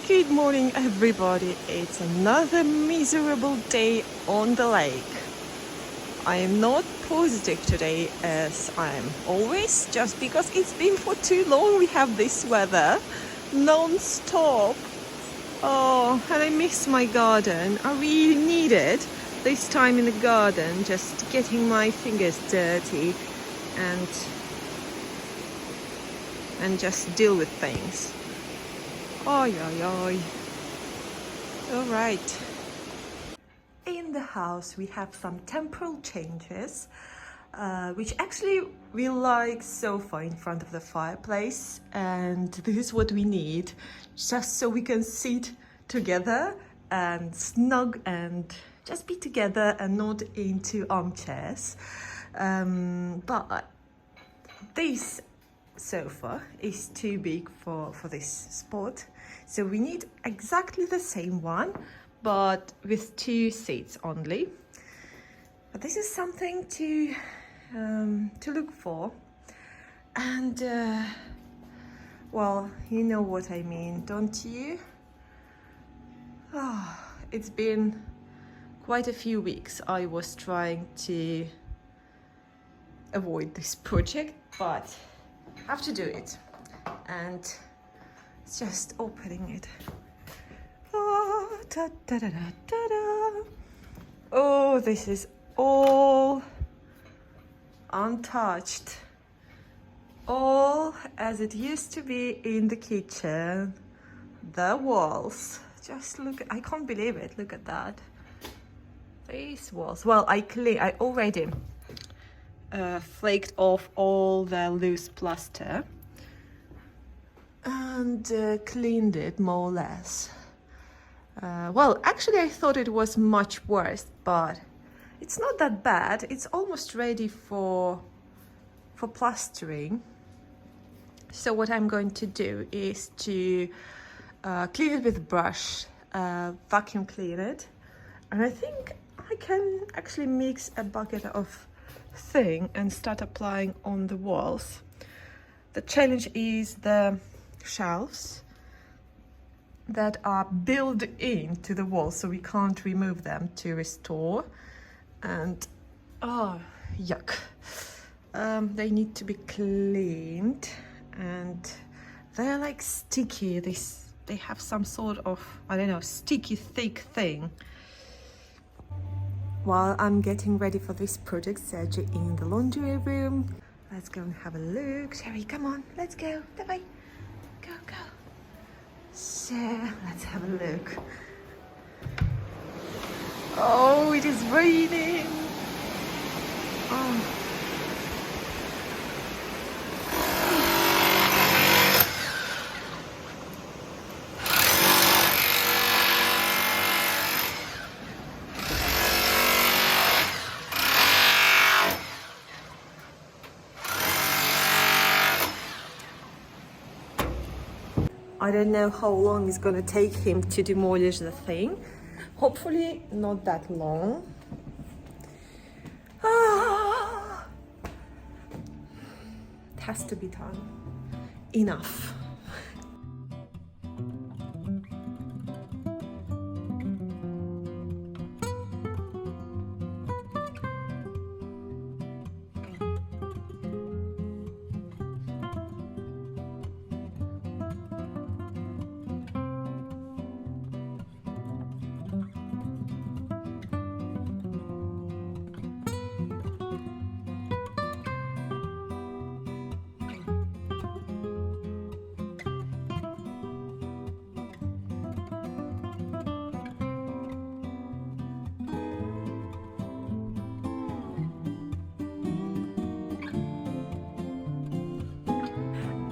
Good morning, everybody. It's another miserable day on the lake. I am not positive today as I am always, just because it's been for too long. We have this weather non-stop. Oh, and I miss my garden. I really need it this time in the garden, just getting my fingers dirty and just deal with things. Oi, oi, oi. All right. In the house, we have some temporal changes, which actually we like sofa in front of the fireplace, and this is what we need, just so we can sit together and snug and just be together and not into armchairs. But this sofa is too big for this spot, so we need exactly the same one but with 2 seats only. But this is something to look for, and well, you know what I mean, don't you? It's been quite a few weeks I was trying to avoid this project, but have to do it, and it's just opening it. Oh, da, da, da, da, da, da. Oh, this is all untouched, all as it used to be in the kitchen. The walls, just look, I can't believe it, look at that. These walls, well, I already flaked off all the loose plaster and cleaned it more or less. Well, actually I thought it was much worse, but it's not that bad. It's almost ready for plastering. So what I'm going to do is to clean it with a brush, vacuum clean it, and I think I can actually mix a bucket of thing and start applying on the walls. The challenge is the shelves that are built into the wall, so we can't remove them to restore, and oh, yuck. They need to be cleaned, and they're like sticky. They have some sort of, I don't know, sticky thick thing. While I'm getting ready for this project, Sergio in the laundry room. Let's go and have a look. Sherry, come on, let's go. Bye-bye. Go, go. So, let's have a look. Oh, it is raining. Oh. I don't know how long it's gonna take him to demolish the thing. Hopefully not that long. It has to be done. Enough.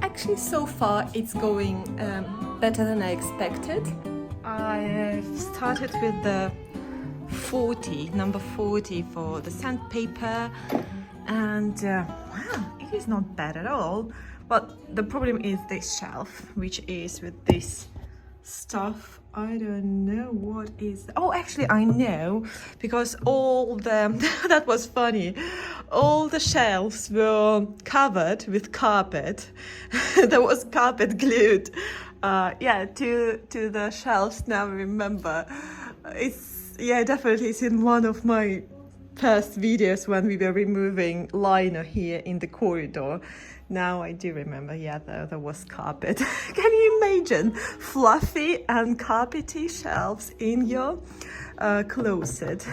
Actually, so far it's going better than I expected. I've started with the number 40 for the sandpaper, and wow, it is not bad at all. But the problem is this shelf, which is with this stuff. I don't know what is. Oh, actually, I know, because all the that was funny. All the shelves were covered with carpet. There was carpet glued Yeah, to the shelves now. Remember, it's definitely it's in one of my past videos when we were removing liner here in the corridor. Now I do remember. Yeah, there was carpet. Can you imagine fluffy and carpety shelves in your closet?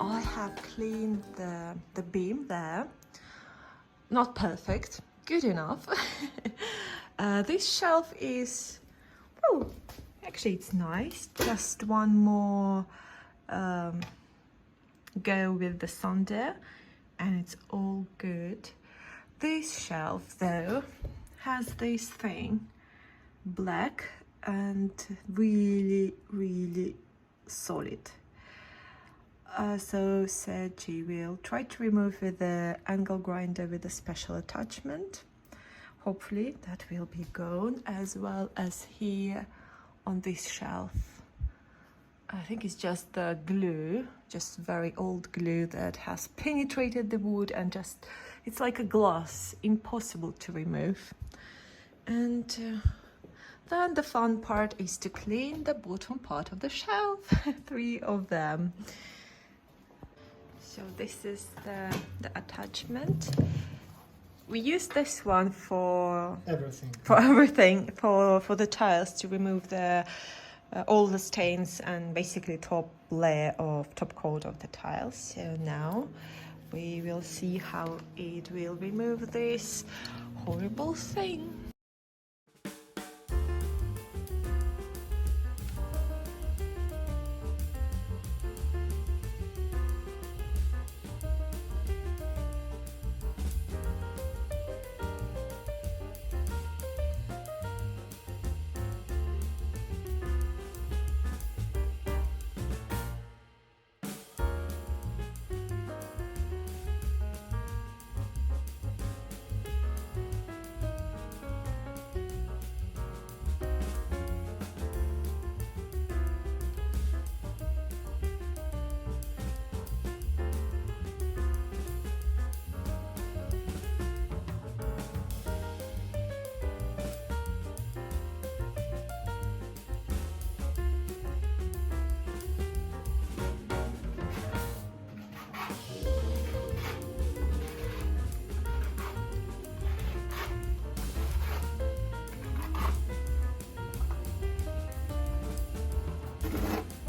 I have cleaned the beam there. Not perfect, good enough. This shelf is, oh, actually it's nice. Just one more go with the sonder and it's all good. This shelf though has this thing, black and really, really solid. So Sergi will try to remove with the angle grinder with a special attachment. Hopefully that will be gone, as well as here on this shelf. I think it's just the glue, just very old glue that has penetrated the wood and just, it's like a glass, impossible to remove. And then the fun part is to clean the bottom part of the shelf, 3 of them. So this is the attachment. We use this one for everything. For the tiles, to remove the all the stains and basically top coat of the tiles. So now we will see how it will remove this horrible thing.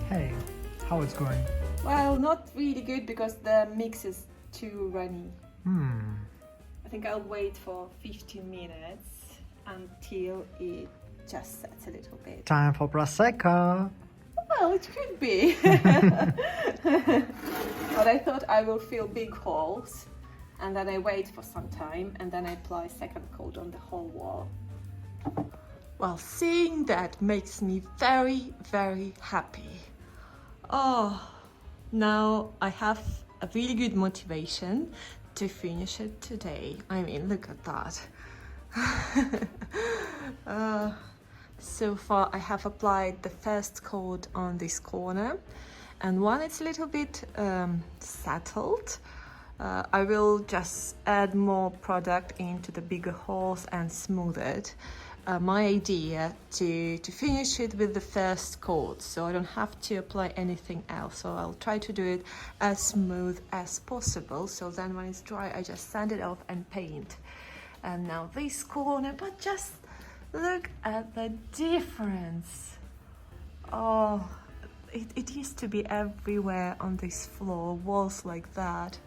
Hey, how it's going? Well, not really good because the mix is too runny. I think I'll wait for 15 minutes until it just sets a little bit. Time for Prosecco. Well, it could be. But I thought I will fill big holes and then I wait for some time and then I apply second coat on the whole wall. Well, seeing that makes me very, very happy. Oh, now I have a really good motivation to finish it today. I mean, look at that. So far I have applied the first coat on this corner, and when it's a little bit settled, I will just add more product into the bigger holes and smooth it. My idea to finish it with the first coat, so I don't have to apply anything else. So I'll try to do it as smooth as possible, so then when it's dry I just sand it off and paint. And now this corner, but just look at the difference. Oh, it used to be everywhere on this floor, walls like that.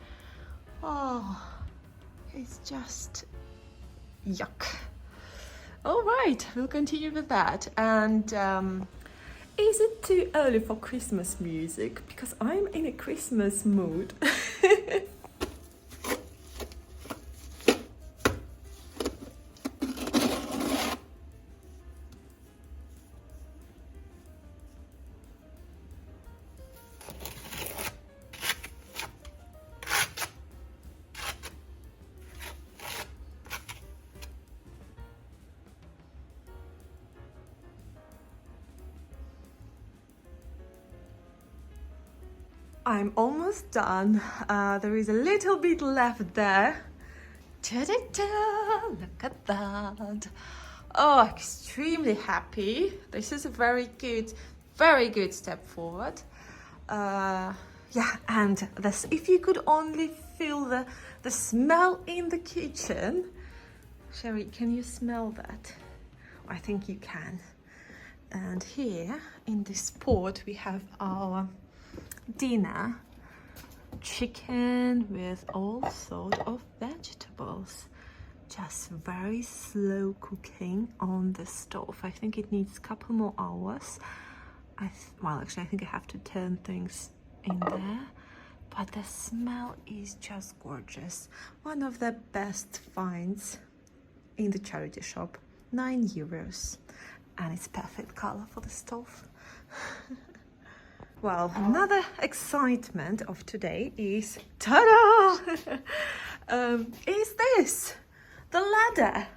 Oh, It's just yuck. All right, we'll continue with that. And is it too early for Christmas music? Because I'm in a Christmas mood. I'm almost done. There is a little bit left there. Ta-da-da! Look at that. Oh, extremely happy. This is a very good step forward. Yeah, and this, if you could only feel the smell in the kitchen. Sherry, can you smell that? I think you can. And here in this pot we have our dinner, chicken with all sorts of vegetables, just very slow cooking on the stove. I think it needs a couple more hours. Well, actually I think I have to turn things in there, but the smell is just gorgeous. One of the best finds in the charity shop. €9, and it's perfect color for the stove. Well, another excitement of today is, ta-da! Is this the ladder?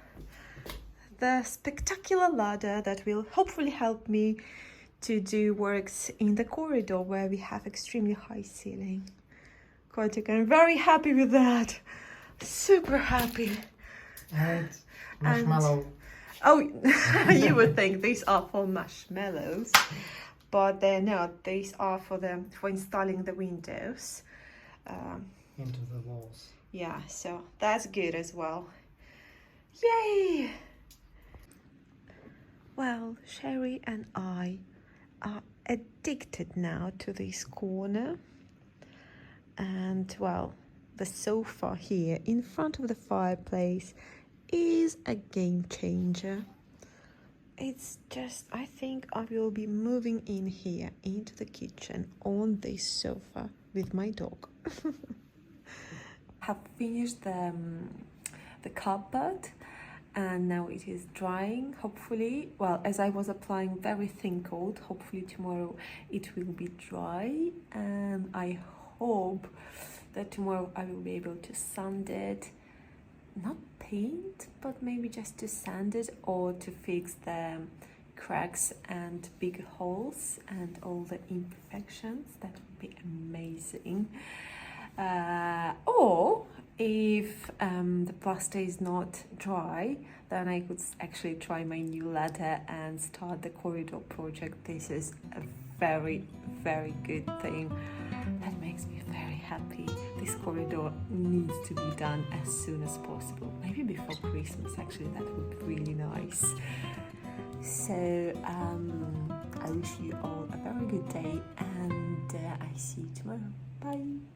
The spectacular ladder that will hopefully help me to do works in the corridor where we have extremely high ceiling. Quite okay. I'm very happy with that. Super happy. And marshmallow. Oh, you would think these are for marshmallows. But they're not. These are for installing the windows Into the walls. Yeah, so that's good as well. Yay! Well, Sherry and I are addicted now to this corner, and well, the sofa here in front of the fireplace is a game changer. It's just, I think I will be moving in here into the kitchen on this sofa with my dog. Have finished the carpet, and now it is drying, hopefully. Well, as I was applying very thin coat, hopefully tomorrow it will be dry, and I hope that tomorrow I will be able to sand it. Not paint, but maybe just to sand it or to fix the cracks and big holes and all the imperfections. That would be amazing. Or if the plaster is not dry, then I could actually try my new ladder and start the corridor project. This is a very good thing. That makes me very happy. This corridor needs to be done as soon as possible. Maybe before Christmas, actually, that would be really nice. So I wish you all a very good day, and I see you tomorrow. Bye.